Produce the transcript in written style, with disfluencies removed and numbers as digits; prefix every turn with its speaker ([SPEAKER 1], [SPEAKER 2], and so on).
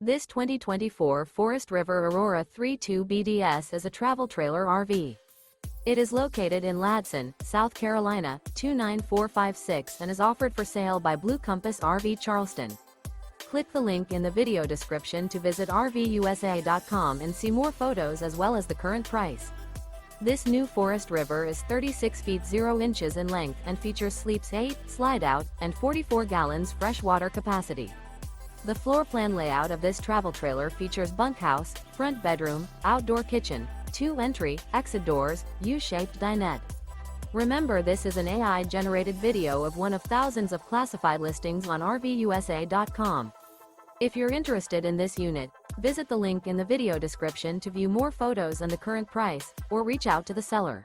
[SPEAKER 1] This 2024 Forest River Aurora 3.2 BDS is a travel trailer RV. It is located in Ladson, South Carolina, 29456 and is offered for sale by Blue Compass RV Charleston. Click the link in the video description to visit RVUSA.com and see more photos as well as the current price. This new Forest River is 36 feet 0 inches in length and features sleeps 8, slide-out, and 44 gallons freshwater capacity. The floor plan layout of this travel trailer features bunkhouse, front bedroom, outdoor kitchen, 2 entry, exit doors, U-shaped dinette. Remember, this is an AI-generated video of one of thousands of classified listings on RVUSA.com. If you're interested in this unit, visit the link in the video description to view more photos and the current price, or reach out to the seller.